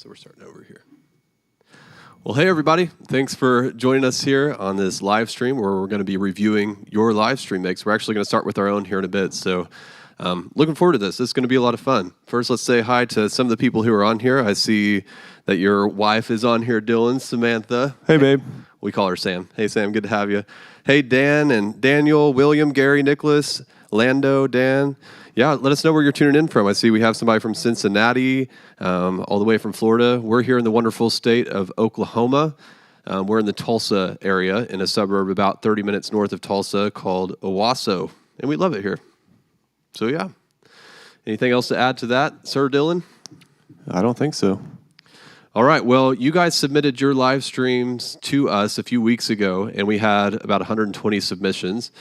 So we're starting over here. Well, hey, everybody. Thanks for joining us here on this live stream where we're going to be reviewing your live stream mix. We're actually going to start with our own here in a bit. So looking forward to this. This is going to be a lot of fun. First, let's say hi to some of the people who are on here. I see that your wife is on here, Dylan, Samantha. Hey, babe. We call her Sam. Hey, Sam, good to have you. Hey, Dan and Daniel, William, Gary, Nicholas, Lando, Dan. Yeah, let us know where you're tuning in from. I see we have somebody from Cincinnati, all the way from Florida. We're here in the wonderful state of Oklahoma. We're in the Tulsa area in a suburb about 30 minutes north of Tulsa called Owasso, and we love it here. So, yeah. Anything else to add to that, Sir Dylan? I don't think so. All right, well, you guys submitted your live streams to us a few weeks ago, and we had about 120 submissions.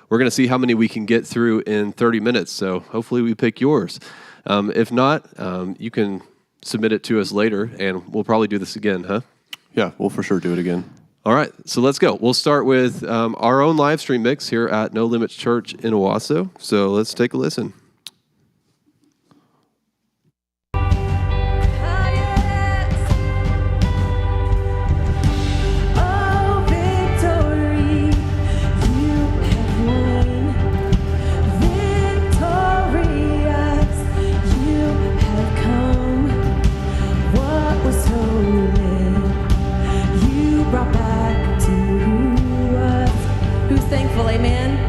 We're going to see how many we can get through in 30 minutes, so hopefully we pick yours. If not, you can submit it to us later, and we'll probably do this again, huh? Yeah, we'll for sure do it again. All right, so let's go. We'll start with our own live stream mix here at No Limits Church in Owasso, so let's take a listen. Thankful, amen.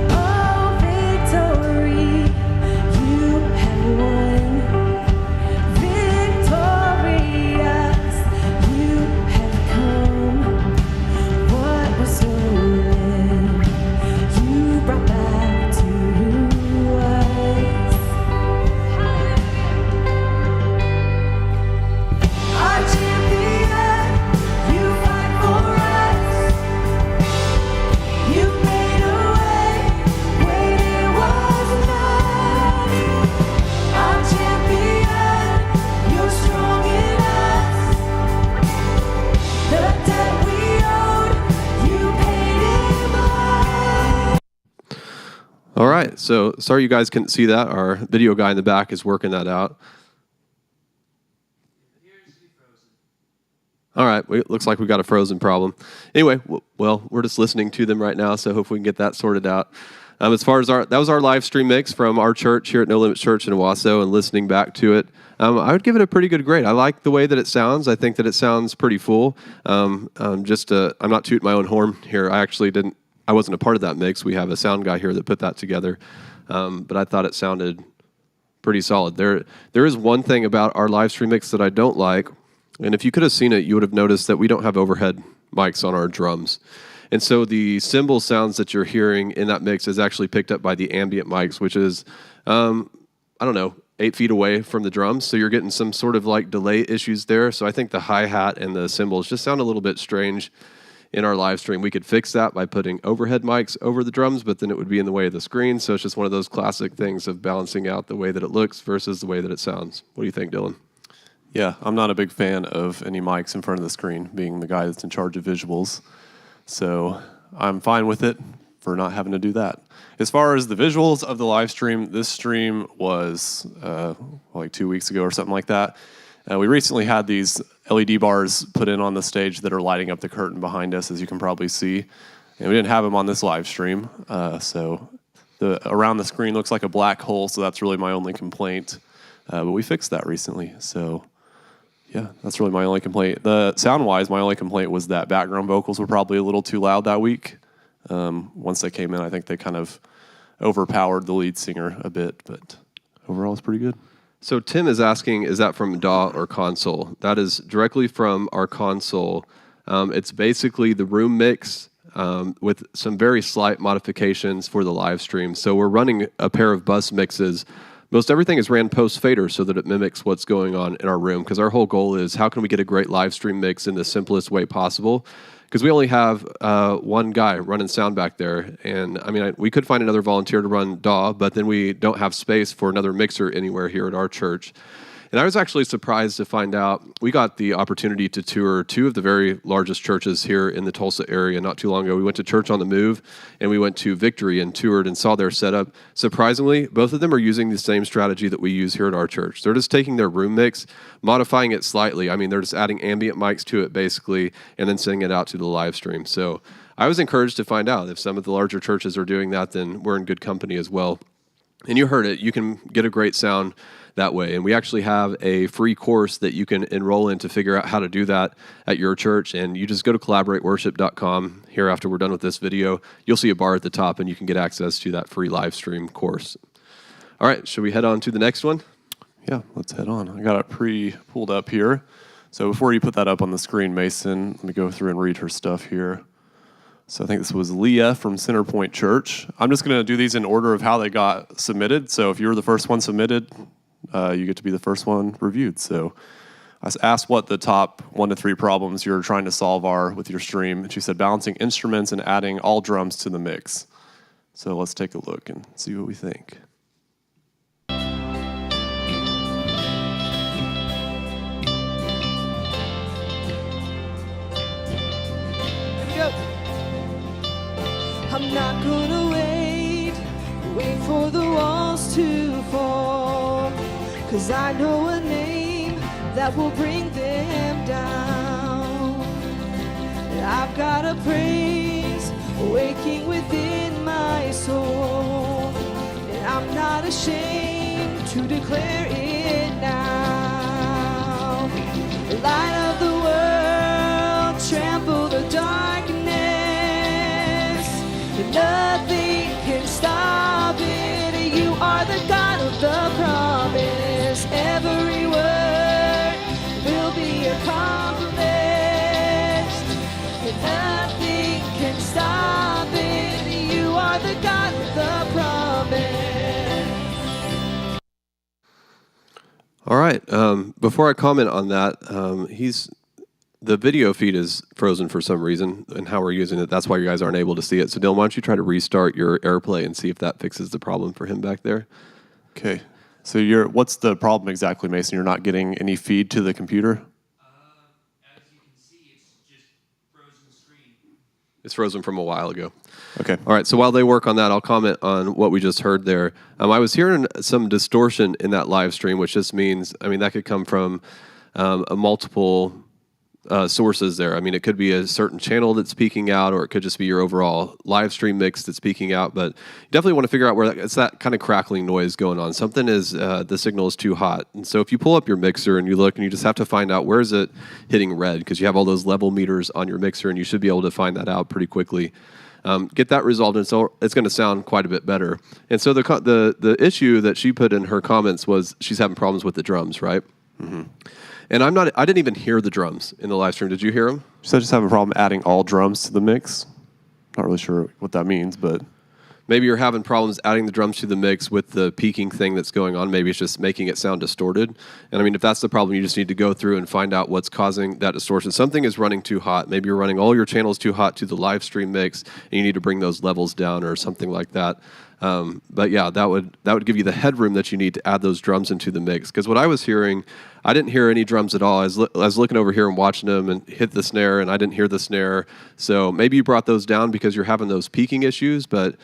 Oh, victory, you have won. Victorious, you have come. What was stolen, you brought back to us. Our champion, you fight for us. You made a way when it was none. Our champion, you're strong in us. The debt we owed, you paid in blood. All right, so sorry you guys couldn't see that. Our video guy in the back is working that out. All right, it looks like we got a frozen problem. Anyway, well, we're just listening to them right now, so hopefully we can get that sorted out. As far as that was our live stream mix from our church here at No Limits Church in Owasso, and listening back to it, I would give it a pretty good grade. I like the way that it sounds. I think that it sounds pretty full. I'm not tooting my own horn here. I wasn't a part of that mix. We have a sound guy here that put that together, but I thought it sounded pretty solid. There is one thing about our live stream mix that I don't like. And if you could have seen it, you would have noticed that we don't have overhead mics on our drums. And so the cymbal sounds that you're hearing in that mix is actually picked up by the ambient mics, which is, 8 feet away from the drums. So you're getting some sort of like delay issues there. So I think the hi-hat and the cymbals just sound a little bit strange in our live stream. We could fix that by putting overhead mics over the drums, but then it would be in the way of the screen. So it's just one of those classic things of balancing out the way that it looks versus the way that it sounds. What do you think, Dylan? Yeah, I'm not a big fan of any mics in front of the screen, being the guy that's in charge of visuals. So I'm fine with it for not having to do that. As far as the visuals of the live stream, this stream was like 2 weeks ago or something like that. We recently had these LED bars put in on the stage that are lighting up the curtain behind us, as you can probably see. And we didn't have them on this live stream. So around the screen looks like a black hole, so that's really my only complaint. But we fixed that recently, so yeah, that's really my only complaint. The sound-wise, my only complaint was that background vocals were probably a little too loud that week. Once they came in, I think they kind of overpowered the lead singer a bit, but overall it's pretty good. So Tim is asking, is that from DAW or console? That is directly from our console. It's basically the room mix with some very slight modifications for the live stream. So we're running a pair of bus mixes. Most everything is ran post-fader so that it mimics what's going on in our room, because our whole goal is how can we get a great live stream mix in the simplest way possible, because we only have one guy running sound back there. And I mean, we could find another volunteer to run DAW, but then we don't have space for another mixer anywhere here at our church. And I was actually surprised to find out we got the opportunity to tour two of the very largest churches here in the Tulsa area not too long ago. We went to Church on the Move and we went to Victory and toured and saw their setup. Surprisingly, both of them are using the same strategy that we use here at our church. They're just taking their room mix, modifying it slightly. I mean, they're just adding ambient mics to it basically and then sending it out to the live stream. So I was encouraged to find out if some of the larger churches are doing that, then we're in good company as well. And you heard it, you can get a great sound that way. And we actually have a free course that you can enroll in to figure out how to do that at your church. And you just go to collaborateworship.com. Here, after we're done with this video, you'll see a bar at the top and you can get access to that free live stream course. All right, should we head on to the next one? Yeah, let's head on. I got it pre-pulled up here. So before you put that up on the screen, Mason, let me go through and read her stuff here. So I think this was Leah from Centerpoint Church. I'm just going to do these in order of how they got submitted. So if you're the first one submitted, you get to be the first one reviewed. So I asked what the top 1 to 3 problems you're trying to solve are with your stream. And she said balancing instruments and adding all drums to the mix. So let's take a look and see what we think. I'm not gonna wait for the walls to fall, 'cause I know a name that will bring them down. I've got a praise waking within my soul, and I'm not ashamed to declare it now. The light of the world, trample the darkness. Nothing can stop it. You are the God of the promise. Every word will be accomplished. And nothing can stop it. You are the God of the promise. All right, before I comment on that, the video feed is frozen for some reason, and how we're using it, that's why you guys aren't able to see it. So Dylan, why don't you try to restart your AirPlay and see if that fixes the problem for him back there? Okay. So what's the problem exactly, Mason? You're not getting any feed to the computer? As you can see, it's just frozen screen. It's frozen from a while ago. Okay. All right, so while they work on that, I'll comment on what we just heard there. I was hearing some distortion in that live stream, which just means, that could come from a multiple sources there. It could be a certain channel that's peaking out, or it could just be your overall live stream mix that's peaking out. But you definitely want to figure out where it's that kind of crackling noise going on. Something is, the signal is too hot. And so if you pull up your mixer and you look, and you just have to find out where is it hitting red, because you have all those level meters on your mixer, and you should be able to find that out pretty quickly. Get that resolved, and so it's going to sound quite a bit better. And so the issue that she put in her comments was she's having problems with the drums, right? Mm-hmm. And I didn't even hear the drums in the live stream. Did you hear them? So I just have a problem adding all drums to the mix. Not really sure what that means, but Maybe you're having problems adding the drums to the mix with the peaking thing that's going on. Maybe it's just making it sound distorted. And if that's the problem, you just need to go through and find out what's causing that distortion. Something is running too hot. Maybe you're running all your channels too hot to the live stream mix, and you need to bring those levels down or something like that. But yeah, that would give you the headroom that you need to add those drums into the mix. Because what I was hearing, I didn't hear any drums at all. I was looking over here and watching them and hit the snare, and I didn't hear the snare. So maybe you brought those down because you're having those peaking issues. But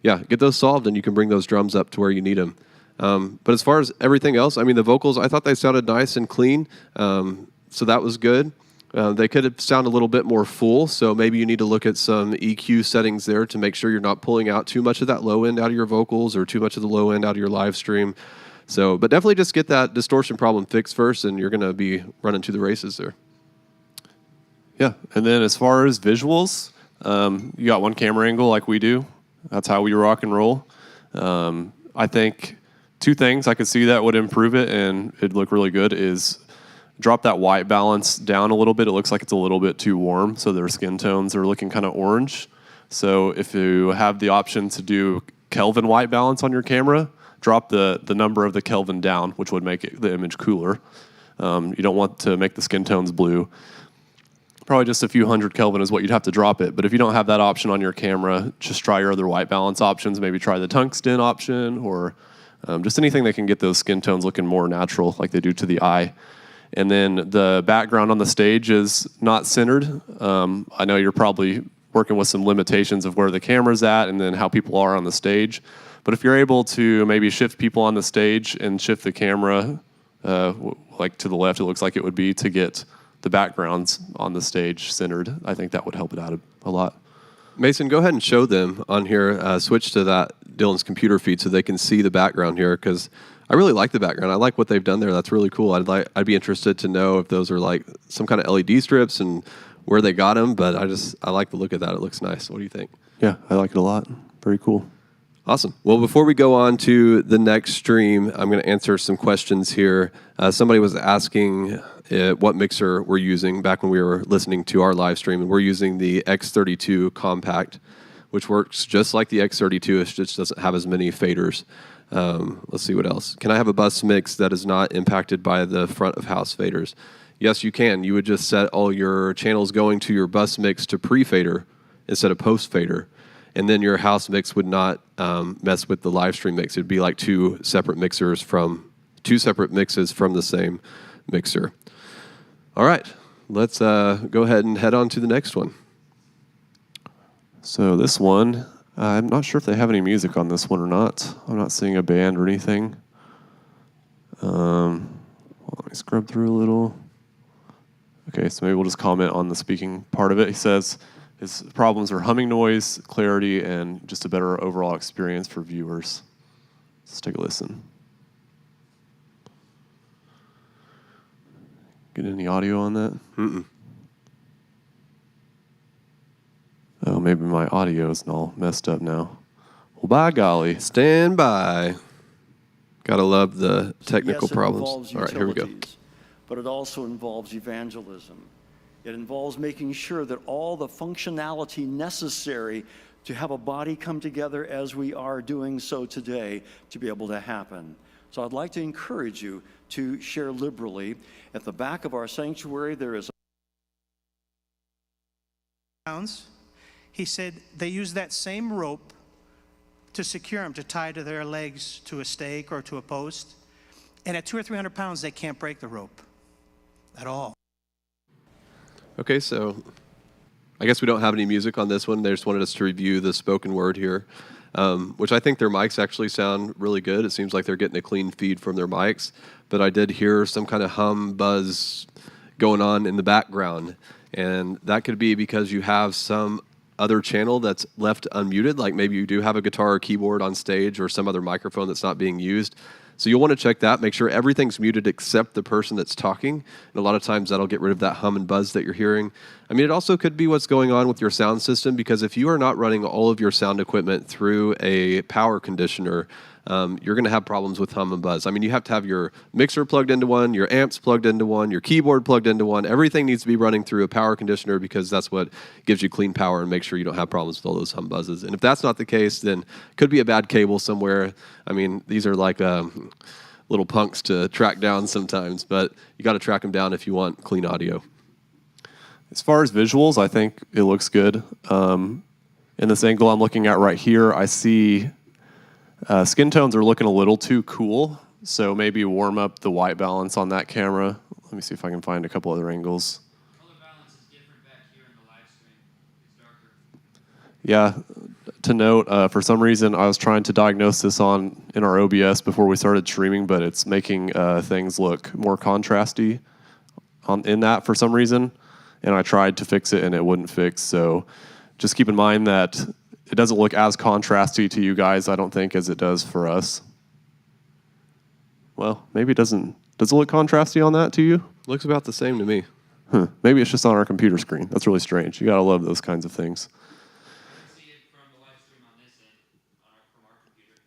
yeah, get those solved, and you can bring those drums up to where you need them. But as far as everything else, the vocals, I thought they sounded nice and clean. So that was good. They could have sounded a little bit more full, so maybe you need to look at some EQ settings there to make sure you're not pulling out too much of that low end out of your vocals or too much of the low end out of your live stream. So, but definitely just get that distortion problem fixed first, and you're going to be running to the races there. Yeah, and then as far as visuals, you got one camera angle like we do. That's how we rock and roll. I think two things I could see that would improve it and it'd look really good is drop that white balance down a little bit. It looks like it's a little bit too warm, so their skin tones are looking kind of orange. So if you have the option to do Kelvin white balance on your camera, drop the number of the Kelvin down, which would make the image cooler. You don't want to make the skin tones blue. Probably just a few hundred Kelvin is what you'd have to drop it. But if you don't have that option on your camera, just try your other white balance options. Maybe try the tungsten option or Just anything that can get those skin tones looking more natural like they do to the eye. And then the background on the stage is not centered. I know you're probably working with some limitations of where the camera's at and then how people are on the stage. But if you're able to maybe shift people on the stage and shift the camera like to the left, it looks like it would be, to get the backgrounds on the stage centered, I think that would help it out a lot. Mason, go ahead and show them on here. Switch to that Dylan's computer feed so they can see the background here, because I really like the background. I like what they've done there. That's really cool. I'd be interested to know if those are like some kind of LED strips and where they got them. But I like the look of that. It looks nice. What do you think? Yeah, I like it a lot. Very cool. Awesome. Well, before we go on to the next stream, I'm going to answer some questions here. Somebody was asking what mixer we're using back when we were listening to our live stream, and we're using the X32 Compact, which works just like the X32. It just doesn't have as many faders. Let's see what else. Can I have a bus mix that is not impacted by the front of house faders? Yes, you can. You would just set all your channels going to your bus mix to pre-fader instead of post-fader. And then your house mix would not mess with the live stream mix. It'd be like two separate mixes from the same mixer. All right, let's go ahead and head on to the next one. So this one, I'm not sure if they have any music on this one or not. I'm not seeing a band or anything. Let me scrub through a little. Okay, so maybe we'll just comment on the speaking part of it. He says his problems are humming noise, clarity, and just a better overall experience for viewers. Let's take a listen. Get any audio on that? Mm-mm. Oh, maybe my audio is all messed up now. Well, by golly. Stand by. Gotta love the technical Yes, it problems. involves All right, here we go. utilities, but it also involves evangelism. It involves making sure that all the functionality necessary to have a body come together as we are doing so today to be able to happen. So I'd like to encourage you to share liberally. At the back of our sanctuary, there is pounds. He said they use that same rope to secure them, to tie to their legs to a stake or to a post. And at 200 or 300 pounds, they can't break the rope at all. Okay, so I guess we don't have any music on this one. They just wanted us to review the spoken word here, which I think their mics actually sound really good. It seems like they're getting a clean feed from their mics, but I did hear some kind of hum, buzz going on in the background, and that could be because you have some other channel that's left unmuted, like maybe you do have a guitar or keyboard on stage or some other microphone that's not being used. So you'll want to check that, make sure everything's muted except the person that's talking. And a lot of times that'll get rid of that hum and buzz that you're hearing. I mean, it also could be what's going on with your sound system, because if you are not running all of your sound equipment through a power conditioner, you're going to have problems with hum and buzz. I mean, you have to have your mixer plugged into one, your amps plugged into one, your keyboard plugged into one. Everything needs to be running through a power conditioner, because that's what gives you clean power and makes sure you don't have problems with all those hum buzzes. And if that's not the case, then it could be a bad cable somewhere. I mean, these are like little punks to track down sometimes, but you got to track them down if you want clean audio. As far as visuals, I think it looks good. In this angle I'm looking at right here, I see skin tones are looking a little too cool, so maybe warm up the white balance on that camera. Let me see if I can find a couple other angles. Color balance is different back here in the live stream. It's darker. Yeah, to note, for some reason I was trying to diagnose this in our OBS before we started streaming, but it's making things look more contrasty in that for some reason, and I tried to fix it and it wouldn't fix, so just keep in mind that it doesn't look as contrasty to you guys, I don't think, as it does for us. Well, maybe it doesn't. Does it look contrasty on that to you? Looks about the same to me. Maybe it's just on our computer screen. That's really strange. You gotta love those kinds of things. I see it from the live stream on this end, from our computer.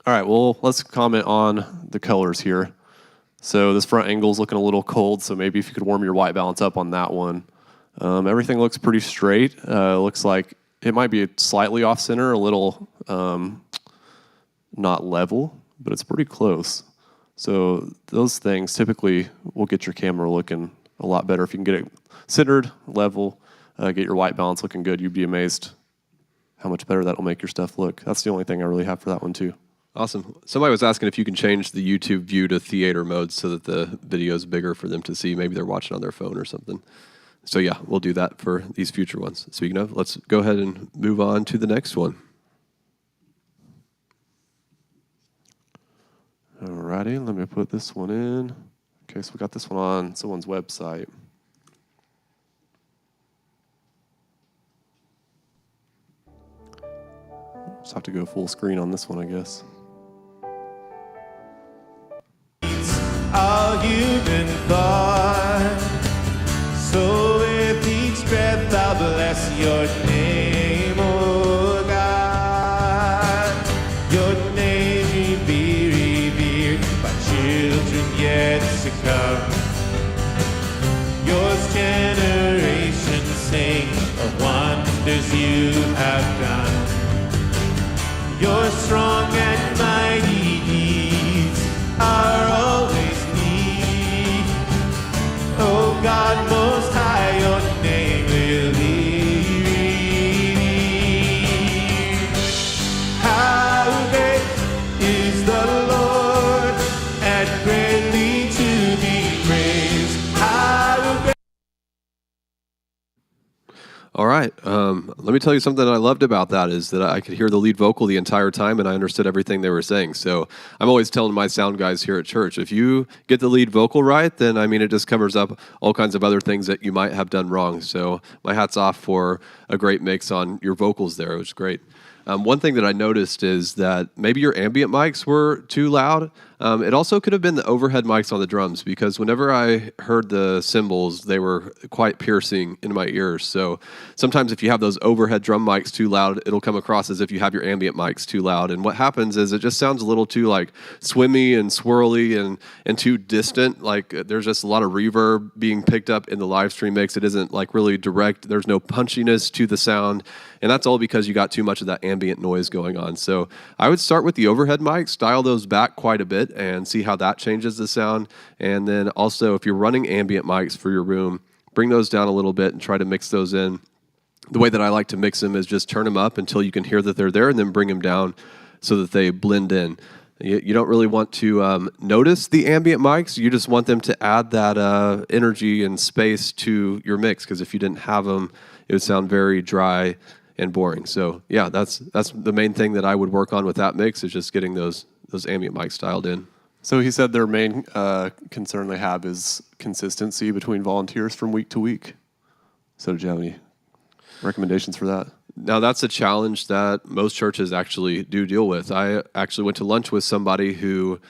All right, well, let's comment on the colors here. So this front angle is looking a little cold, so maybe if you could warm your white balance up on that one. Everything looks pretty straight. Looks like it might be slightly off center, a little not level, but it's pretty close. So those things typically will get your camera looking a lot better. If you can get it centered, level, get your white balance looking good, you'd be amazed how much better that'll make your stuff look. That's the only thing I really have for that one too. Awesome. Somebody was asking if you can change the YouTube view to theater mode so that the video is bigger for them to see. Maybe they're watching on their phone or something. So yeah, we'll do that for these future ones. Speaking of, let's go ahead and move on to the next one. Alrighty, let me put this one in. Okay, so we got this one on someone's website. Just have to go full screen on this one, I guess. All human thought. So with each breath I'll bless your name, oh God. Your name be revered by children yet to come. Yours generations sing of wonders you have done. Your strong and mighty deeds are always near. Oh God, most high, your name will be revered. How great is the Lord, and greatly to be praised. How great. All right. Let me tell you something I loved about that is that I could hear the lead vocal the entire time and I understood everything they were saying. So I'm always telling my sound guys here at church, if you get the lead vocal right, then I mean, it just covers up all kinds of other things that you might have done wrong. So my hat's off for a great mix on your vocals there. It was great. One thing that I noticed is that maybe your ambient mics were too loud. It also could have been the overhead mics on the drums, because whenever I heard the cymbals, they were quite piercing in my ears. So sometimes if you have those overhead drum mics too loud, it'll come across as if you have your ambient mics too loud. And what happens is it just sounds a little too like swimmy and swirly and too distant. Like there's just a lot of reverb being picked up in the live stream mix. It isn't like really direct. There's no punchiness to the sound. And that's all because you got too much of that ambient noise going on. So I would start with the overhead mics, dial those back quite a bit, and see how that changes the sound. And then also, if you're running ambient mics for your room, bring those down a little bit and try to mix those in. The way that I like to mix them is just turn them up until you can hear that they're there, and then bring them down so that they blend in. You don't really want to notice the ambient mics. You just want them to add that energy and space to your mix, because if you didn't have them, it would sound very dry and boring. So yeah, that's the main thing that I would work on with that mix, is just getting those ambient mics dialed in. So he said their main concern they have is consistency between volunteers from week to week. So did you have any recommendations for that? Now, that's a challenge that most churches actually do deal with. I actually went to lunch with somebody who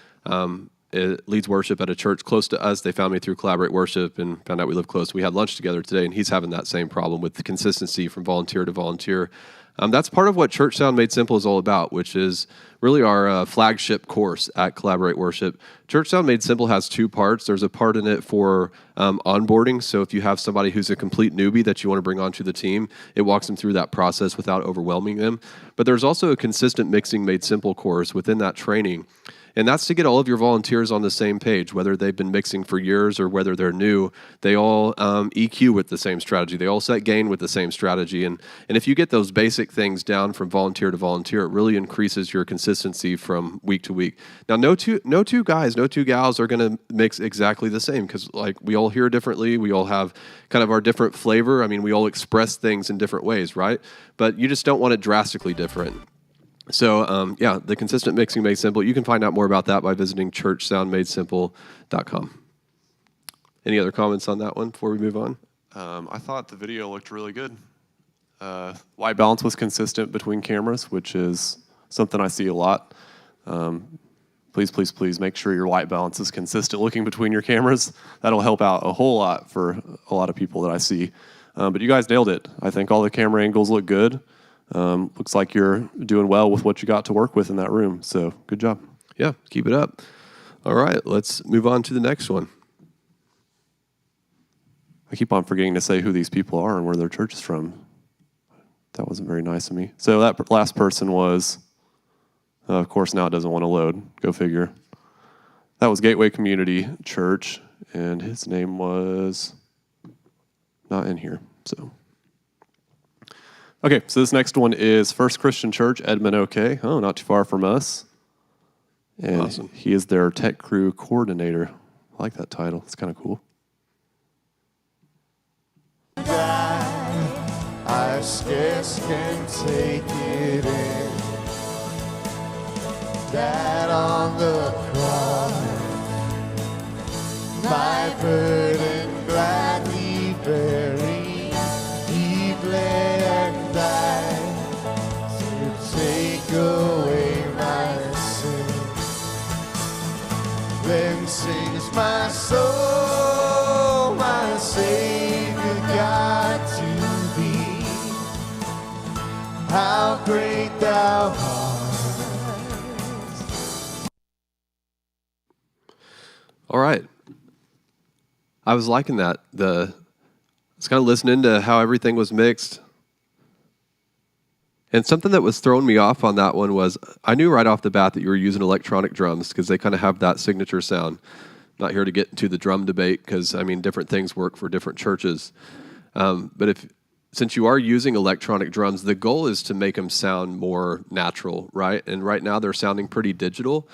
leads worship at a church close to us. They found me through Collaborate Worship and found out we live close. We had lunch together today, and he's having that same problem with the consistency from volunteer to volunteer. That's part of what Church Sound Made Simple is all about, which is really our flagship course at Collaborate Worship. Church Sound Made Simple has two parts. There's a part in it for onboarding. So if you have somebody who's a complete newbie that you want to bring onto the team, it walks them through that process without overwhelming them. But there's also a consistent mixing made simple course within that training. And that's to get all of your volunteers on the same page, whether they've been mixing for years or whether they're new. They all EQ with the same strategy. They all set gain with the same strategy. And if you get those basic things down from volunteer to volunteer, it really increases your consistency from week to week. Now, no two guys, no two gals are going to mix exactly the same, because like we all hear differently. We all have kind of our different flavor. I mean, we all express things in different ways, right? But you just don't want it drastically different. So, yeah, the consistent mixing made simple. You can find out more about that by visiting churchsoundmadesimple.com. Any other comments on that one before we move on? I thought the video looked really good. White balance was consistent between cameras, which is something I see a lot. Please make sure your white balance is consistent looking between your cameras. That'll help out a whole lot for a lot of people that I see. But you guys nailed it. I think all the camera angles look good. Looks like you're doing well with what you got to work with in that room. So good job. Yeah, keep it up. All right, let's move on to the next one. I keep on forgetting to say who these people are and where their church is from. That wasn't very nice of me. So that last person was, of course, now it doesn't want to load. Go figure. That was Gateway Community Church, and his name was not in here. So. Okay, so this next one is First Christian Church, Edmond, OK. Oh, not too far from us. And Awesome. he is their tech crew coordinator. I like that title. It's kind of cool. I scarce can take it in that on the cross my burden gladly bearing, he bled and died to take away my sin. Then sings my soul, my Savior God, to thee. How great thou art. All right. I was liking that. I was kind of listening to how everything was mixed. And something that was throwing me off on that one was I knew right off the bat that you were using electronic drums because they kind of have that signature sound. Not here to get into the drum debate because, I mean, different things work for different churches. But since you are using electronic drums, the goal is to make them sound more natural, right? And right now they're sounding pretty digital.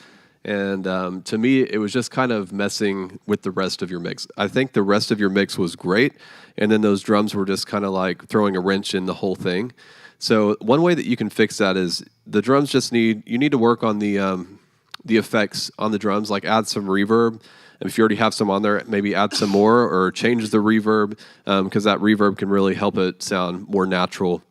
And to me, it was just kind of messing with the rest of your mix. I think the rest of your mix was great, and then those drums were just kind of like throwing a wrench in the whole thing. So one way that you can fix that is the drums you need to work on the effects on the drums, like add some reverb. And if you already have some on there, maybe add some more or change the reverb because that reverb can really help it sound more natural.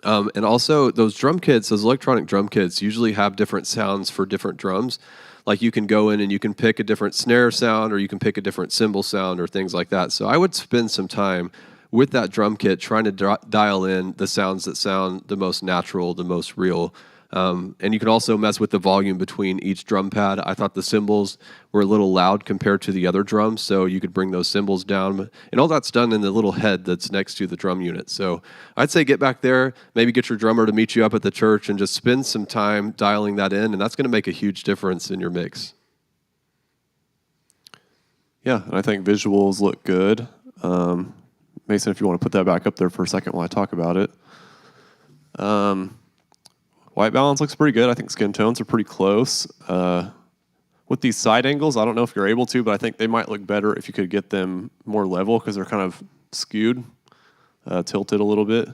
And also, those drum kits, those electronic drum kits, usually have different sounds for different drums. Like you can go in and you can pick a different snare sound or you can pick a different cymbal sound or things like that. So I would spend some time with that drum kit trying to dial in the sounds that sound the most natural, the most real. And you can also mess with the volume between each drum pad. I thought the cymbals were a little loud compared to the other drums, so you could bring those cymbals down. And all that's done in the little head that's next to the drum unit. So I'd say get back there, maybe get your drummer to meet you up at the church and just spend some time dialing that in, and that's going to make a huge difference in your mix. Yeah, and I think visuals look good. Mason, if you want to put that back up there for a second while I talk about it. White balance looks pretty good. I think skin tones are pretty close. With these side angles, I don't know if you're able to, but I think they might look better if you could get them more level because they're kind of skewed, tilted a little bit.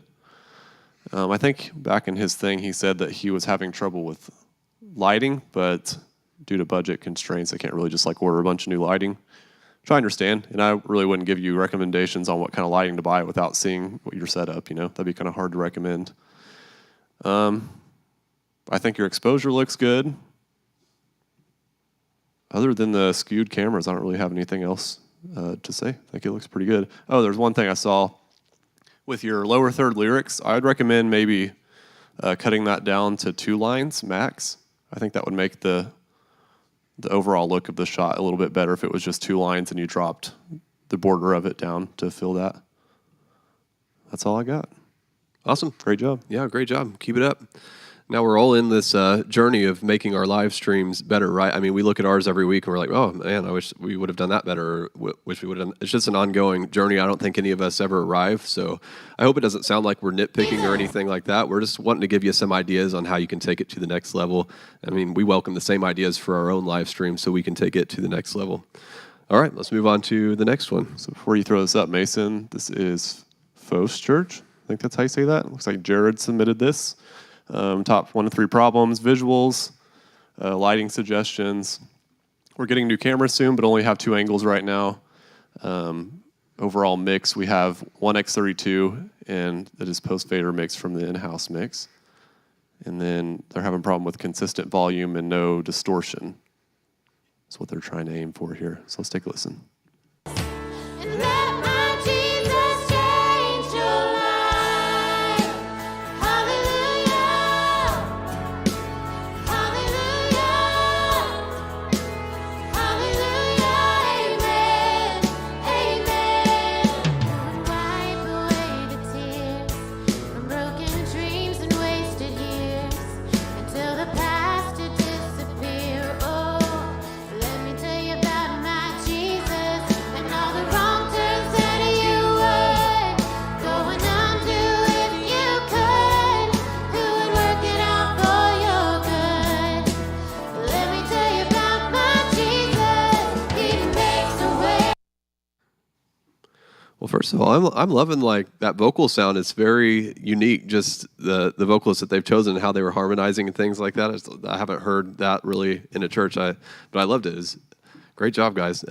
I think back in his thing, he said that he was having trouble with lighting, but due to budget constraints, they can't really just like order a bunch of new lighting, which I understand. And I really wouldn't give you recommendations on what kind of lighting to buy without seeing what you're set up. That'd be kind of hard to recommend. I think your exposure looks good. Other than the skewed cameras, I don't really have anything else to say. I think it looks pretty good. Oh, there's one thing I saw. With your lower third lyrics, I'd recommend maybe cutting that down to 2 lines max. I think that would make the overall look of the shot a little bit better if it was just 2 lines and you dropped the border of it down to fill that. That's all I got. Awesome. Great job. Yeah, great job. Keep it up. Now we're all in this journey of making our live streams better, right? I mean, we look at ours every week and we're like, oh man, I wish we would have done that better. Or wish we would have done. It's just an ongoing journey. I don't think any of us ever arrive. So I hope it doesn't sound like we're nitpicking or anything like that. We're just wanting to give you some ideas on how you can take it to the next level. I mean, we welcome the same ideas for our own live stream so we can take it to the next level. All right, let's move on to the next one. So before you throw this up, Mason, this is Fos Church. I think that's how you say that. Looks like Jared submitted this. Top 1 to 3 problems, visuals, lighting suggestions. We're getting new cameras soon, but only have 2 angles right now. Overall mix, we have 1x32, and that is post-fader mix from the in-house mix. And then they're having a problem with consistent volume and no distortion. That's what they're trying to aim for here. So let's take a listen. And let my Jesus change your life. Hallelujah. Hallelujah. Hallelujah. Amen. Amen. Wipe away the tears from broken dreams and wasted years until the past to disappear. Oh, let me tell you about my Jesus. first of all, I'm loving like that vocal sound. It's very unique. Just the vocalists that they've chosen, and how they were harmonizing and things like that. I haven't heard that really in a church. But I loved it. It's great job, guys.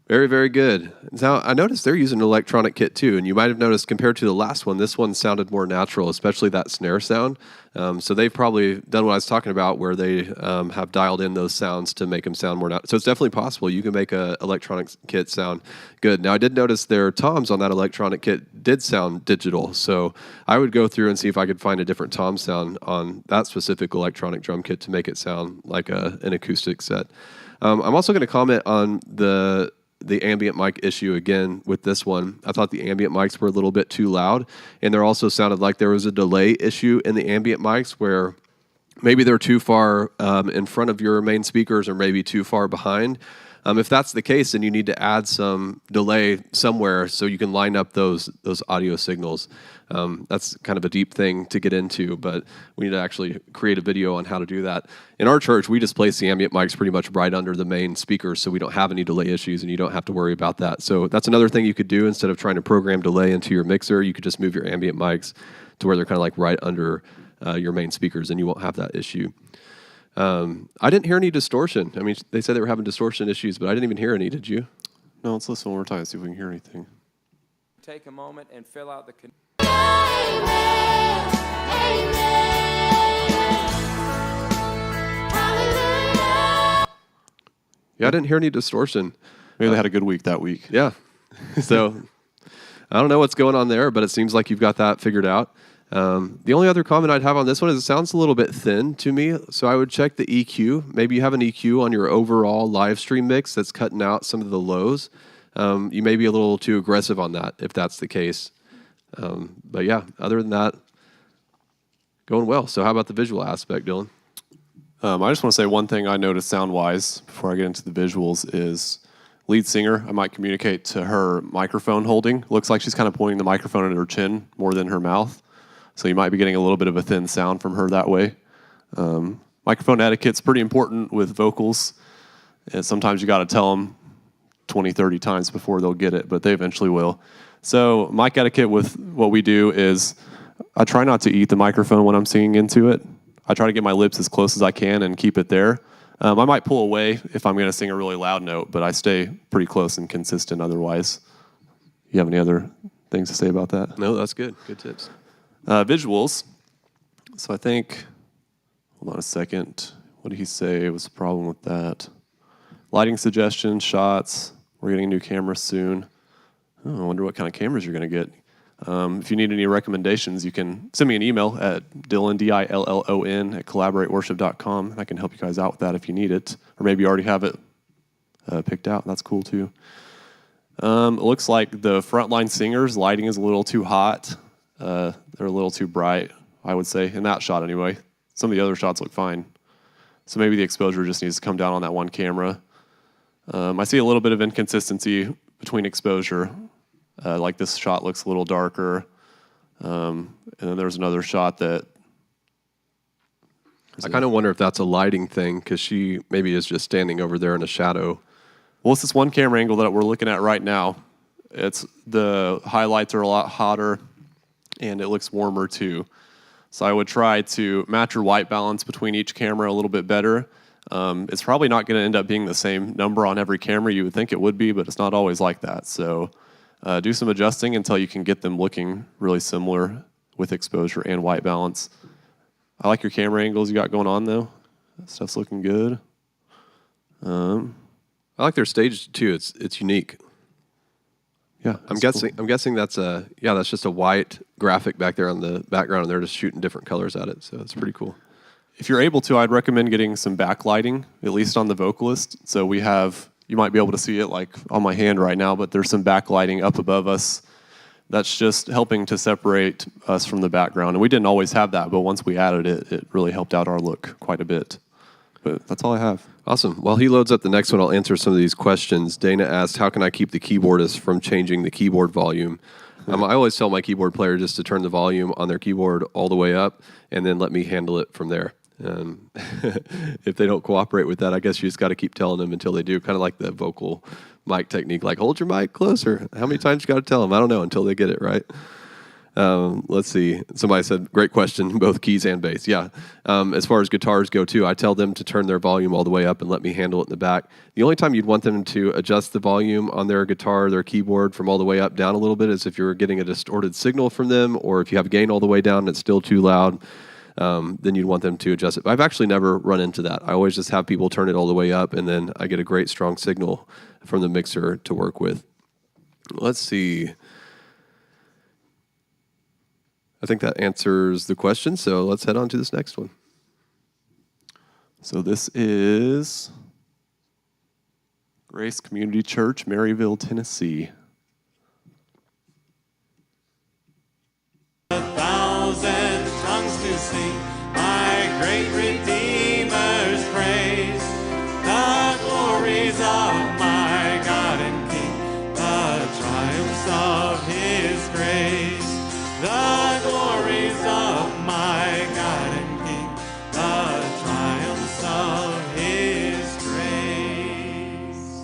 Very, very good. Now, I noticed they're using an electronic kit too, and you might have noticed compared to the last one, this one sounded more natural, especially that snare sound. So they've probably done what I was talking about, where they have dialed in those sounds to make them sound more natural. So it's definitely possible. You can make an electronic kit sound good. Now, I did notice their toms on that electronic kit did sound digital, so I would go through and see if I could find a different tom sound on that specific electronic drum kit to make it sound like an acoustic set. I'm also going to comment on the ambient mic issue again with this one. I thought the ambient mics were a little bit too loud, and there also sounded like there was a delay issue in the ambient mics where maybe they're too far in front of your main speakers or maybe too far behind. If that's the case, then you need to add some delay somewhere so you can line up those audio signals. That's kind of a deep thing to get into, but we need to actually create a video on how to do that. In our church, we just place the ambient mics pretty much right under the main speakers, so we don't have any delay issues, and you don't have to worry about that. So that's another thing you could do. Instead of trying to program delay into your mixer, you could just move your ambient mics to where they're kind of like right under your main speakers, and you won't have that issue. I didn't hear any distortion. I mean, they said they were having distortion issues, but I didn't even hear any. Did you? No, let's listen one more time and see if we can hear anything. Take a moment and fill out the... Amen. Hallelujah. Yeah, I didn't hear any distortion. Maybe they had a good week that week. Yeah. So I don't know what's going on there, but it seems like you've got that figured out. The only other comment I'd have on this one is it sounds a little bit thin to me, so I would check the EQ. Maybe you have an EQ on your overall live stream mix that's cutting out some of the lows. You may be a little too aggressive on that if that's the case. But yeah, other than that, going well. So how about the visual aspect, Dylan? I just want to say one thing I noticed sound-wise before I get into the visuals is lead singer, I might communicate to her microphone holding. Looks like she's kind of pointing the microphone at her chin more than her mouth. So you might be getting a little bit of a thin sound from her that way. Microphone etiquette's pretty important with vocals. And sometimes you got to tell them 20, 30 times before they'll get it, but they eventually will. So mic etiquette with what we do is I try not to eat the microphone when I'm singing into it. I try to get my lips as close as I can and keep it there. I might pull away if I'm going to sing a really loud note, but I stay pretty close and consistent otherwise. You have any other things to say about that? No, that's good. Good tips. Visuals. So I think, hold on a second. What did he say was the problem with that? Lighting suggestions, shots. We're getting a new camera soon. Oh, I wonder what kind of cameras you're going to get. If you need any recommendations, you can send me an email at Dillon, Dillon, at collaborateworship.com. I can help you guys out with that if you need it. Or maybe you already have it picked out. That's cool too. It looks like the frontline singers' lighting is a little too hot. They're a little too bright, I would say, in that shot anyway. Some of the other shots look fine. So maybe the exposure just needs to come down on that one camera. I see a little bit of inconsistency between exposure. Like this shot looks a little darker. And then there's another shot that... I kind of wonder if that's a lighting thing, because she maybe is just standing over there in a shadow. Well, it's this one camera angle that we're looking at right now. It's the highlights are a lot hotter, and it looks warmer too. So I would try to match your white balance between each camera a little bit better. It's probably not going to end up being the same number on every camera. You would think it would be, but it's not always like that. So do some adjusting until you can get them looking really similar with exposure and white balance. I like your camera angles you got going on, though. That stuff's looking good. I like their stage too. It's unique. Yeah, I'm guessing that's that's just a white graphic back there on the background, and they're just shooting different colors at it. So it's pretty cool. If you're able to, I'd recommend getting some backlighting, at least on the vocalist. So we have, you might be able to see it like on my hand right now, but there's some backlighting up above us. That's just helping to separate us from the background. And we didn't always have that, but once we added it, it really helped out our look quite a bit. But that's all I have. Awesome. While he loads up the next one, I'll answer some of these questions. Dana asked, how can I keep the keyboardist from changing the keyboard volume? I always tell my keyboard player just to turn the volume on their keyboard all the way up and then let me handle it from there. If they don't cooperate with that, I guess you just got to keep telling them until they do. Kind of like the vocal mic technique, like hold your mic closer. How many times you got to tell them? I don't know until they get it right. Let's see. Somebody said, great question, both keys and bass. Yeah. As far as guitars go, too, I tell them to turn their volume all the way up and let me handle it in the back. The only time you'd want them to adjust the volume on their guitar, their keyboard, from all the way up down a little bit is if you're getting a distorted signal from them, or if you have gain all the way down and it's still too loud, then you'd want them to adjust it. But I've actually never run into that. I always just have people turn it all the way up, and then I get a great strong signal from the mixer to work with. Let's see. I think that answers the question, so let's head on to this next one. So this is Grace Community Church, Maryville, Tennessee. 1,000 tongues to sing my great Redeemer's praise. The glories of my God and King, the triumphs of His grace. The glories of my God and King, the triumphs of His grace.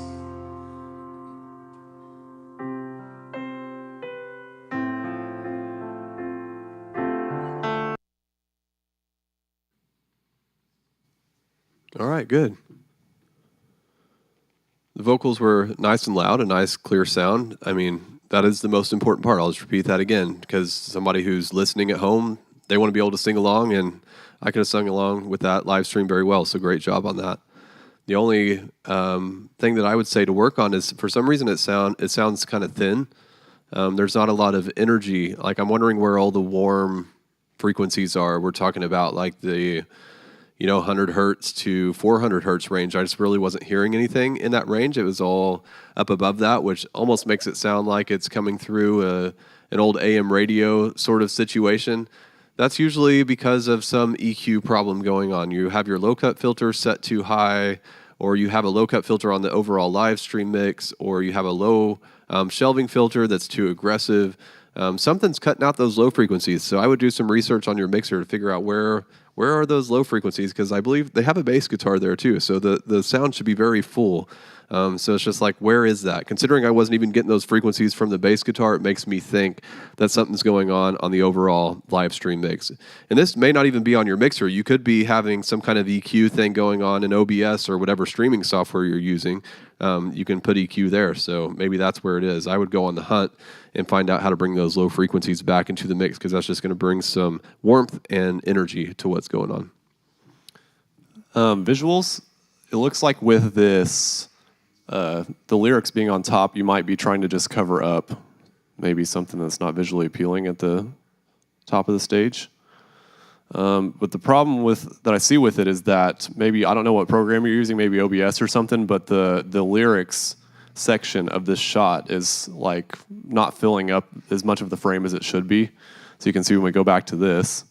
All right, good. The vocals were nice and loud, a nice, clear sound. I mean, that is the most important part. I'll just repeat that again, because somebody who's listening at home, they want to be able to sing along, and I could have sung along with that live stream very well, so great job on that. The only thing that I would say to work on is, for some reason, it sounds kind of thin. There's not a lot of energy. Like, I'm wondering where all the warm frequencies are. We're talking about like the 100 hertz to 400 hertz range. I just really wasn't hearing anything in that range. It was all up above that, which almost makes it sound like it's coming through an old AM radio sort of situation. That's usually because of some EQ problem going on. You have your low-cut filter set too high, or you have a low-cut filter on the overall live stream mix, or you have a low shelving filter that's too aggressive. Something's cutting out those low frequencies. So I would do some research on your mixer to figure out where are those low frequencies, because I believe they have a bass guitar there too. So the sound should be very full. So it's just like, where is that? Considering I wasn't even getting those frequencies from the bass guitar, it makes me think that something's going on the overall live stream mix. And this may not even be on your mixer. You could be having some kind of EQ thing going on in OBS or whatever streaming software you're using. You can put EQ there. So maybe that's where it is. I would go on the hunt and find out how to bring those low frequencies back into the mix, because that's just going to bring some warmth and energy to what's going on. Visuals, it looks like with this, the lyrics being on top, you might be trying to just cover up maybe something that's not visually appealing at the top of the stage. But the problem that I see with it is that maybe, I don't know what program you're using, maybe OBS or something, but the lyrics section of this shot is like not filling up as much of the frame as it should be. So you can see when we go back to this,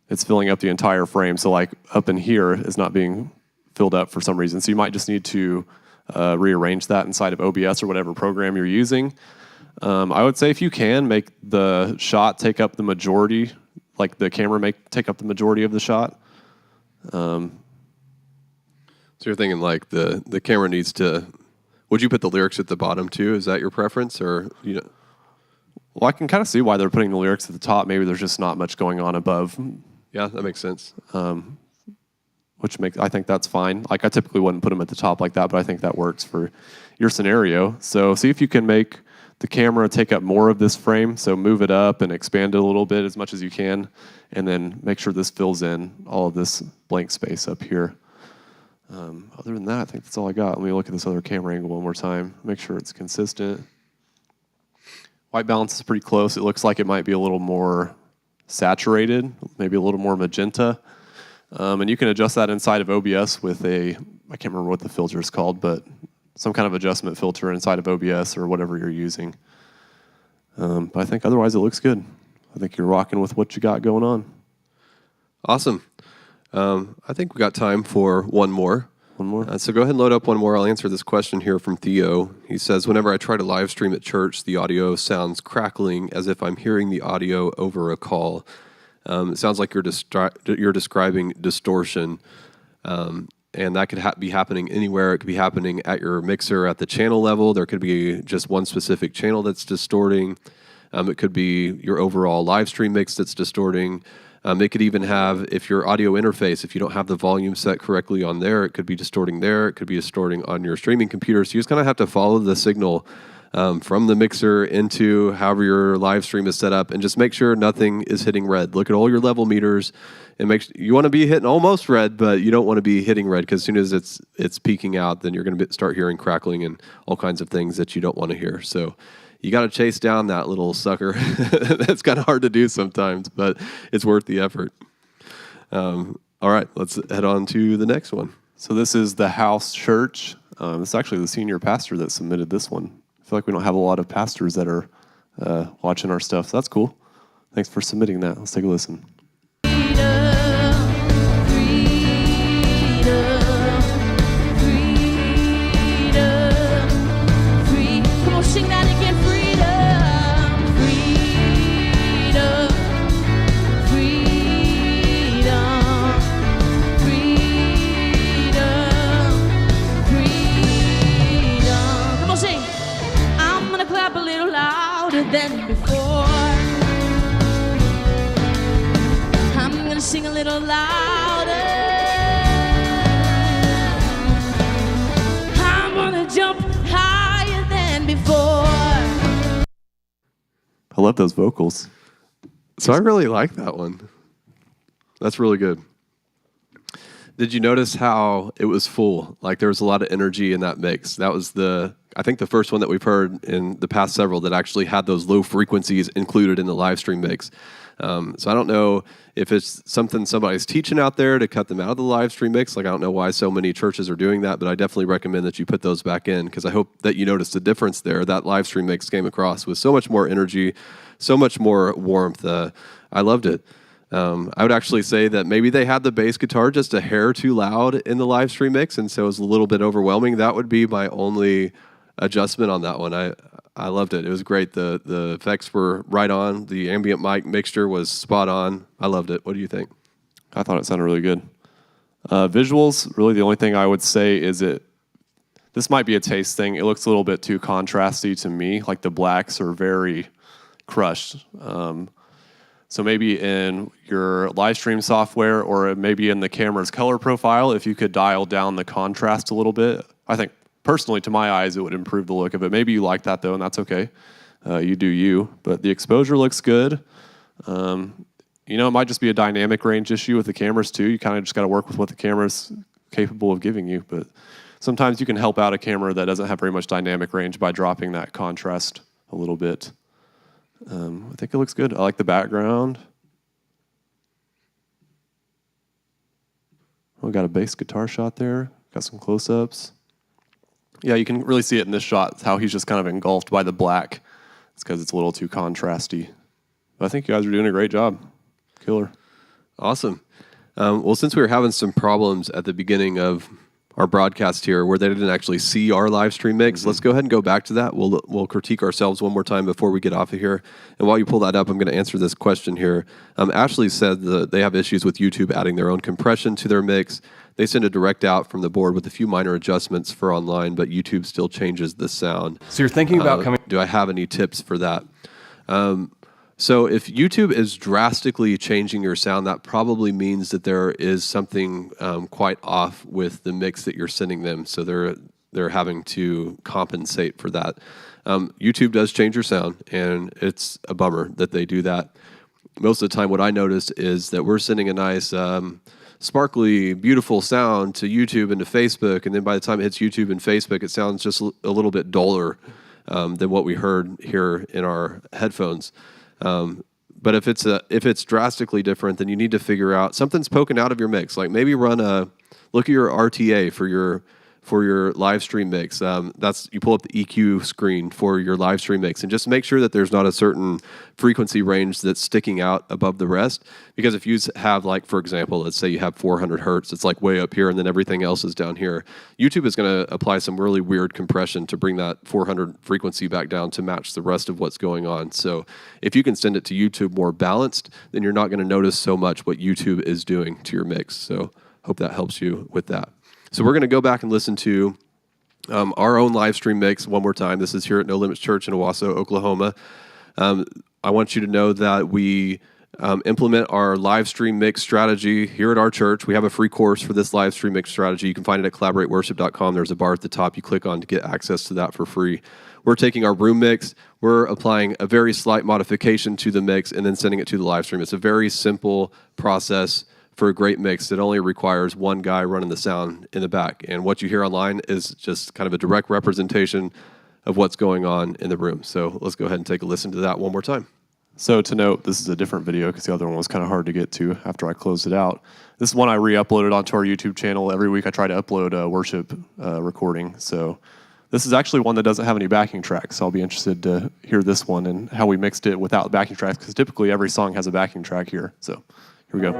it's filling up the entire frame. So like up in here is not being filled up for some reason. So you might just need to rearrange that inside of OBS or whatever program you're using. I would say if you can, make the shot take up the majority, like the camera take up the majority of the shot. So you're thinking like the camera needs to, would you put the lyrics at the bottom too? Is that your preference, or Well, I can kind of see why they're putting the lyrics at the top. Maybe there's just not much going on above. Yeah, that makes sense. I think that's fine. Like, I typically wouldn't put them at the top like that, but I think that works for your scenario. So see if you can make the camera take up more of this frame. So move it up and expand it a little bit as much as you can, and then make sure this fills in all of this blank space up here. Other than that, I think that's all I got. Let me look at this other camera angle one more time. Make sure it's consistent. White balance is pretty close. It looks like it might be a little more saturated, maybe a little more magenta. And you can adjust that inside of OBS with I can't remember what the filter is called, but some kind of adjustment filter inside of OBS or whatever you're using. But I think otherwise it looks good. I think you're rocking with what you got going on. Awesome. I think we got time for one more. One more? So go ahead and load up one more. I'll answer this question here from Theo. He says, whenever I try to live stream at church, the audio sounds crackling as if I'm hearing the audio over a call. It sounds like you're describing distortion, and that could be happening anywhere. It could be happening at your mixer at the channel level. There could be just one specific channel that's distorting. It could be your overall live stream mix that's distorting. It could even have, if your audio interface, if you don't have the volume set correctly on there, it could be distorting there. It could be distorting on your streaming computer. So you just kind of have to follow the signal from the mixer into however your live stream is set up, and just make sure nothing is hitting red. Look at all your level meters, and you want to be hitting almost red, but you don't want to be hitting red, because as soon as it's peaking out, then you're going to start hearing crackling and all kinds of things that you don't want to hear. So you got to chase down that little sucker. That's kind of hard to do sometimes, but it's worth the effort. All right, let's head on to the next one. So this is the house church. It's actually the senior pastor that submitted this one. I feel like we don't have a lot of pastors that are watching our stuff, so that's cool. Thanks for submitting that. Let's take a listen. Sing that again, freedom, freedom, freedom, freedom, freedom. Come on, sing. I'm gonna clap a little louder than before. I'm gonna sing a little louder. I'm gonna jump higher than before. I love those vocals. So I really like that one. That's really good. Did you notice how it was full? Like there was a lot of energy in that mix. That was I think the first one that we've heard in the past several that actually had those low frequencies included in the live stream mix. So I don't know if it's something somebody's teaching out there to cut them out of the live stream mix. Like I don't know why so many churches are doing that, but I definitely recommend that you put those back in, because I hope that you noticed the difference there. That live stream mix came across with so much more energy, so much more warmth. I loved it. I would actually say that maybe they had the bass guitar just a hair too loud in the live stream mix, and so it was a little bit overwhelming. That would be my only adjustment on that one. I loved it. It was great. The effects were right on. The ambient mic mixture was spot on. I loved it. What do you think? I thought it sounded really good. Visuals, really the only thing I would say is this might be a taste thing. It looks a little bit too contrasty to me. Like the blacks are very crushed. So maybe in your live stream software, or maybe in the camera's color profile, if you could dial down the contrast a little bit, I think personally, to my eyes, it would improve the look of it. Maybe you like that, though, and that's okay. You do you. But the exposure looks good. It might just be a dynamic range issue with the cameras, too. You kind of just got to work with what the camera's capable of giving you. But sometimes you can help out a camera that doesn't have very much dynamic range by dropping that contrast a little bit. I think it looks good. I like the background. We got a bass guitar shot there. Got some close-ups. Yeah, you can really see it in this shot, how he's just kind of engulfed by the black. It's because it's a little too contrasty. But I think you guys are doing a great job. Killer. Awesome. Well, since we were having some problems at the beginning of our broadcast here where they didn't actually see our live stream mix, let's go ahead and go back to that. We'll critique ourselves one more time before we get off of here. And while you pull that up, I'm going to answer this question here. Ashley said that they have issues with YouTube adding their own compression to their mix. They send a direct out from the board with a few minor adjustments for online, but YouTube still changes the sound. So you're thinking about coming... Do I have any tips for that? So if YouTube is drastically changing your sound, that probably means that there is something quite off with the mix that you're sending them. So they're having to compensate for that. YouTube does change your sound, and it's a bummer that they do that. Most of the time, what I notice is that we're sending a nice... sparkly, beautiful sound to YouTube and to Facebook, and then by the time it hits YouTube and Facebook, it sounds just a little bit duller than what we heard here in our headphones. But if it's drastically different, then you need to figure out something's poking out of your mix. Like maybe look at your RTA for for your live stream mix. You pull up the EQ screen for your live stream mix, and just make sure that there's not a certain frequency range that's sticking out above the rest. Because if you have, like, for example, let's say you have 400 hertz, it's like way up here, and then everything else is down here. YouTube is going to apply some really weird compression to bring that 400 frequency back down to match the rest of what's going on. So if you can send it to YouTube more balanced, then you're not going to notice so much what YouTube is doing to your mix. So hope that helps you with that. So we're going to go back and listen to our own live stream mix one more time. This is here at No Limits Church in Owasso, Oklahoma. I want you to know that we implement our live stream mix strategy here at our church. We have a free course for this live stream mix strategy. You can find it at collaborateworship.com. There's a bar at the top you click on to get access to that for free. We're taking our room mix, we're applying a very slight modification to the mix, and then sending it to the live stream. It's a very simple process for a great mix that only requires one guy running the sound in the back. And what you hear online is just kind of a direct representation of what's going on in the room. So let's go ahead and take a listen to that one more time. So to note, this is a different video because the other one was kind of hard to get to after I closed it out. This is one I re-uploaded onto our YouTube channel. Every week I try to upload a worship recording. So this is actually one that doesn't have any backing tracks. So I'll be interested to hear this one and how we mixed it without backing tracks, because typically every song has a backing track here. So here we go.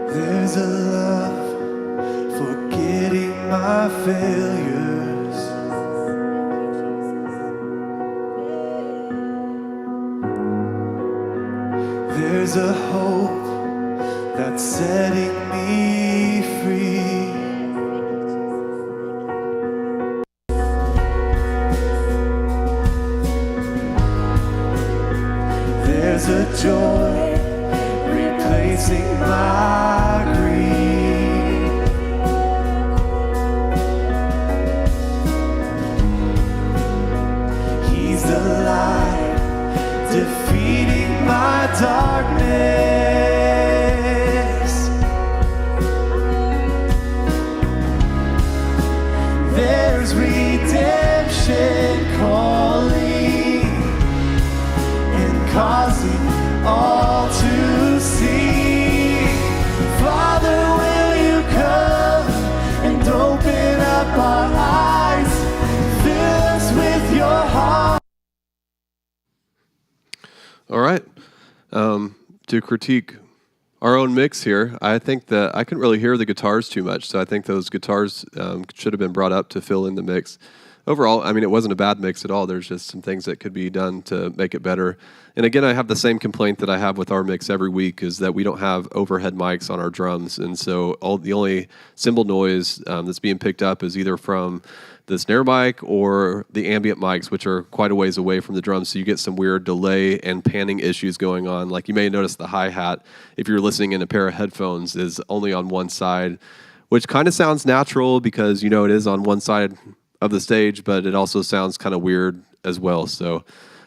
There's a love forgetting my failures. There's a hope that's setting me free. There's a joy replacing my grief. He's the light defeating my darkness. There's redemption calling and causing all to see. Father, will you come and open up our eyes, fill us with your heart. All right. To critique our own mix here, I think that I couldn't really hear the guitars too much, so I think those guitars should have been brought up to fill in the mix. Overall, I mean, it wasn't a bad mix at all. There's just some things that could be done to make it better. And again, I have the same complaint that I have with our mix every week, is that we don't have overhead mics on our drums. And so the only cymbal noise that's being picked up is either from the snare mic or the ambient mics, which are quite a ways away from the drums. So you get some weird delay and panning issues going on. Like you may notice the hi-hat, if you're listening in a pair of headphones, is only on one side, which kind of sounds natural because, you know, it is on one side of the stage, but it also sounds kind of weird as well. So,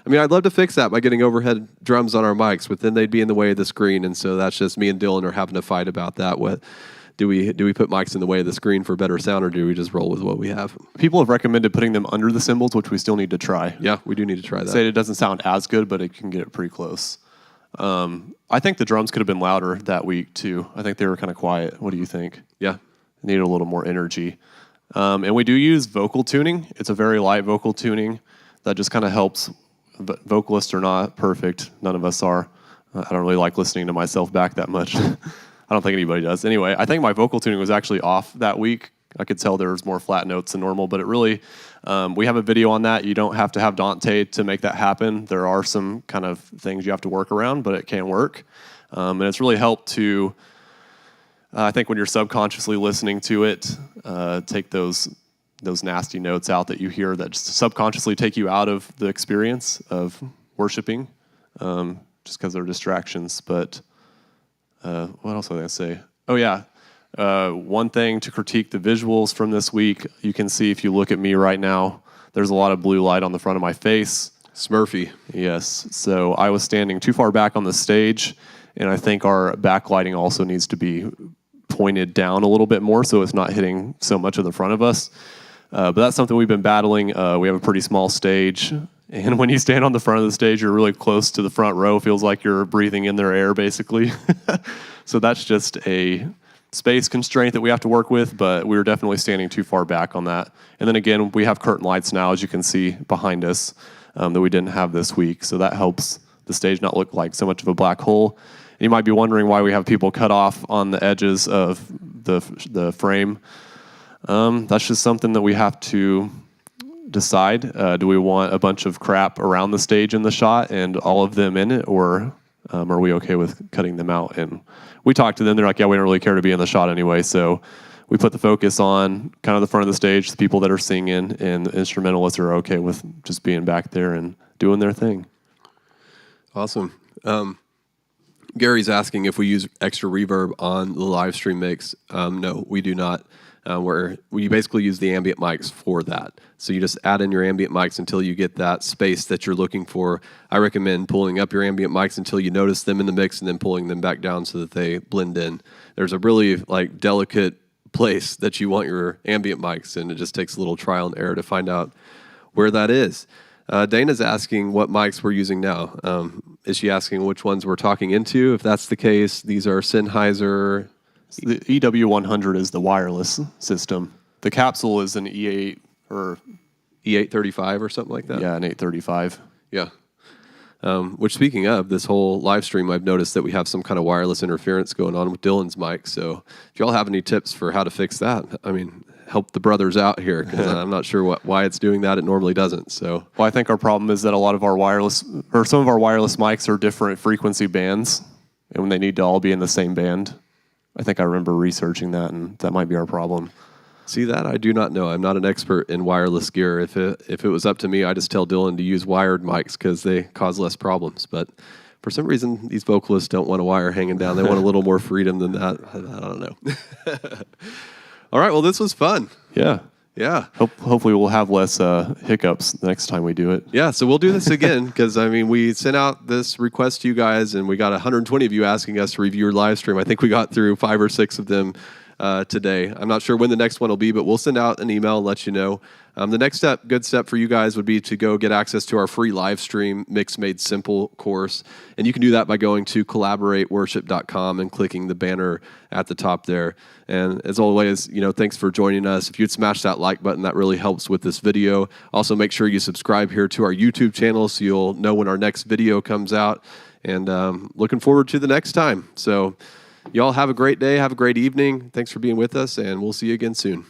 I mean, I'd love to fix that by getting overhead drums on our mics, but then they'd be in the way of the screen. And so that's just me and Dylan are having to fight about that. What do we put mics in the way of the screen for better sound, or do we just roll with what we have? People have recommended putting them under the cymbals, which we still need to try. Yeah, we do need to try that. Say it doesn't sound as good, but it can get it pretty close. I think the drums could have been louder that week too. I think they were kind of quiet. What do you think? Yeah. Needed a little more energy. And we do use vocal tuning. It's a very light vocal tuning that just kind of helps. But vocalists are not perfect. None of us are. I don't really like listening to myself back that much. I don't think anybody does. Anyway, I think my vocal tuning was actually off that week. I could tell there was more flat notes than normal, but it really, we have a video on that. You don't have to have Dante to make that happen. There are some kind of things you have to work around, but it can work. And it's really helped to, I think when you're subconsciously listening to it, take those nasty notes out that you hear that just subconsciously take you out of the experience of worshiping, just because they're distractions. But what else was I going to say? Oh, yeah. One thing to critique the visuals from this week, you can see if you look at me right now, there's a lot of blue light on the front of my face. Smurfy. Yes. So I was standing too far back on the stage, and I think our backlighting also needs to be pointed down a little bit more so it's not hitting so much of the front of us. But that's something we've been battling. We have a pretty small stage, And when you stand on the front of the stage, you're really close to the front row. Feels like you're breathing in their air, basically. So that's just a space constraint that we have to work with, but we were definitely standing too far back on that. And then again, we have curtain lights now, as you can see behind us, that we didn't have this week. So that helps the stage not look like so much of a black hole. And you might be wondering why we have people cut off on the edges of the frame. That's just something that we have to decide. Do we want a bunch of crap around the stage in the shot and all of them in it, or are we okay with cutting them out? And we talked to them. They're like, yeah, we don't really care to be in the shot anyway. So we put the focus on kind of the front of the stage, the people that are singing, and the instrumentalists are okay with just being back there and doing their thing. Awesome. Gary's asking if we use extra reverb on the live stream mix. No, we do not. Where we basically use the ambient mics for that. So you just add in your ambient mics until you get that space that you're looking for. I recommend pulling up your ambient mics until you notice them in the mix and then pulling them back down so that they blend in. There's a really delicate place that you want your ambient mics, and it just takes a little trial and error to find out where that is. Dana's asking what mics we're using now. Is she asking which ones we're talking into? If that's the case, these are Sennheiser. The EW100 is the wireless system. The capsule is an E8 or E835 or something like that? Yeah, an 835. Yeah. Which, speaking of this whole live stream, I've noticed that we have some kind of wireless interference going on with Dylan's mic. So if y'all have any tips for how to fix that, I mean, help the brothers out here, because I'm not sure why it's doing that. It normally doesn't. So, well, I think our problem is that a lot of our wireless, or some of our wireless mics are different frequency bands, and when they need to all be in the same band. I think I remember researching that, and that might be our problem. See, that I do not know. I'm not an expert in wireless gear. If it was up to me, I just tell Dylan to use wired mics because they cause less problems. But for some reason, these vocalists don't want a wire hanging down. They want a little more freedom than that. I don't know. All right. Well, this was fun. Yeah. Yeah. Hopefully we'll have less hiccups the next time we do it. Yeah, so we'll do this again because, I mean, we sent out this request to you guys, and we got 120 of you asking us to review your live stream. I think we got through 5 or 6 of them today. I'm not sure when the next one will be, but we'll send out an email and let you know. The next good step for you guys would be to go get access to our free live stream Mix Made Simple course. And you can do that by going to collaborateworship.com and clicking the banner at the top there. And as always, thanks for joining us. If you'd smash that like button, that really helps with this video. Also, make sure you subscribe here to our YouTube channel so you'll know when our next video comes out. And looking forward to the next time. So y'all have a great day. Have a great evening. Thanks for being with us, and we'll see you again soon.